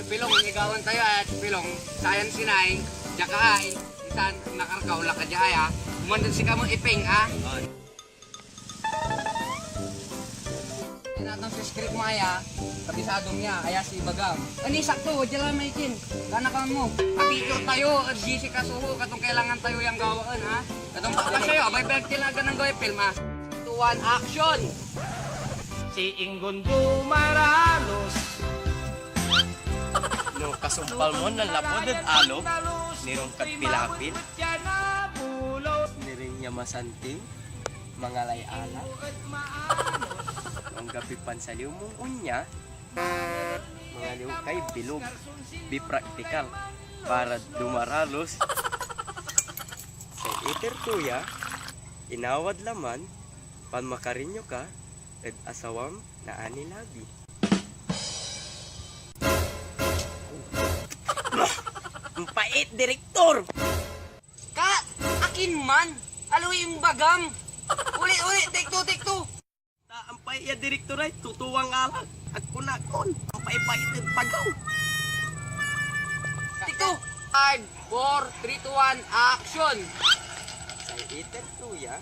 Pilong, inigawan tayo at Pilong, sayan sinay, diya ka ha, isan nakarkaw lang ka diya ha. Umandan si kamo iping ha. Tinatang sa script mo ya, kabisadong niya, kaya si Bagam. Ani sakto, diya lang may kin. Kana ka mo. Apicture tayo, at GC ka suho, katong kailangan tayo yung gawaan ha. Katong pa sa'yo, abay pagtilagan ng gawin film ha. 2, 1, action! Si Inggon Dumaralos. No kasumpal mo ng lapodad alo, nirong katpilapit, niring niya masanting, mga layala. Ang gabi pansaliw mong unya, mga liw kay bilog, be practical, para dumaralos. Sa iter tuya, inawad laman, panmakarinyo ka, ed asawam na anilabi. Ang pait, direktor! Kat! Akin man! Aloy yung Bagam! Ulit, take two! Ang pait ya direktor ay tutuwang alat. Ako na kon, ang pait-paitin pagaw. Take two! 5, 4, 3, 2, 1, action! Sa iter tuya,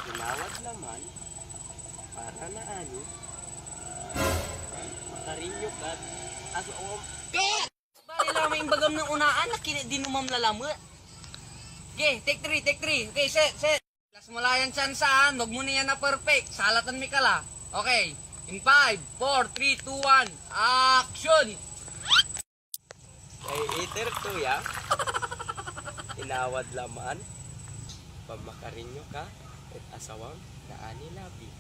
tinawad naman, para na ani, makarinyo ka, asawam. Kat! Bali lang may Bagam ng unaan, nakinit din umam lalamo. Okay, take 3. Okay, set. Las mo lang yan chance, wag mo na yan na perfect. Salatan mi kala. Okay, in 5, 4, 3, 2, 1, action! Sa iter tuya, tinawad laman, pamakarinyo ka, at asawam na ani labi.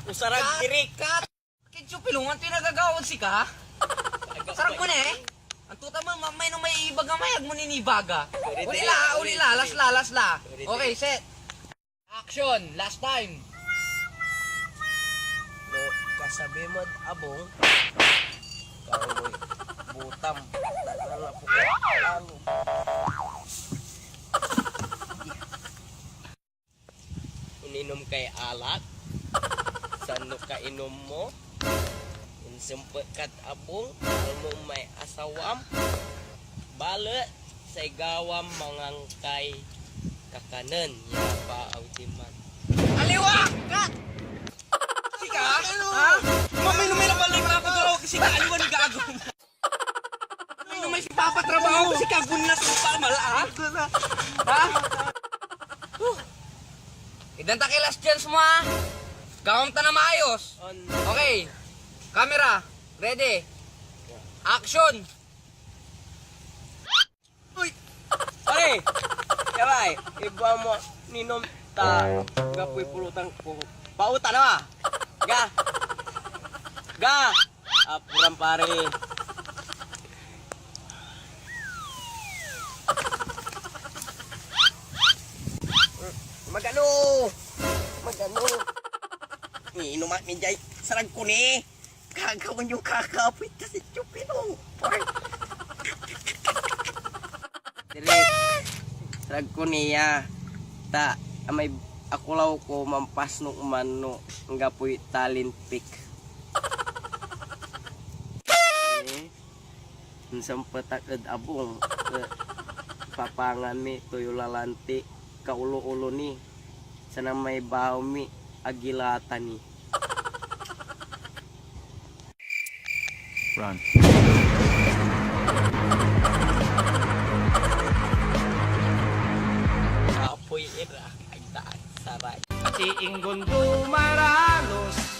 Usarag dirik. Kat! Kinso pilungan pinagagawad si ka? Sarap mo na eh. Ang tuta mo, may nung may ibaga mayag mo ninibaga. Uli la, las la. Okay, set. Action, last time. No, kasabi mo abong, karoy, butam, nalala po ka, ano. Ininom kay alat, sano ka inom mo, insempet kat abong, mo may asawam, balet, sa igawam mangangkay kakanan, yapa ang timan. Aliwa! Kat! Si ka? Ha? Mamay nung may nabalik na ako dalaw kasi ka aliwa ni gago. Mamay nung may si Papa trabaho kasi ka gunlas mo pa mala ha? Ha? Idan ta kay last chance mo ha? Gawam ta na maayos. Okay. Camera. Ready. Action. Uy! Pare! Yabay! Iba mo ninom ta gapoy pulutang po. Pauta na! Ga! Apuran pare! Magano! Inumat minjay sarag ko ni! Kagawin yung kakapit kasi chupino! Direk! Sarag ko niya! Ta, may akulaw ko mampas nung umano ang gapoy talent pick. Isang patakad abong papangan mi tuyo lalanti kaulo-ulo ni sana may bahaw mi agilata ni. Run. Apoy ira ay taas saray. Si Inggon Dumaralos.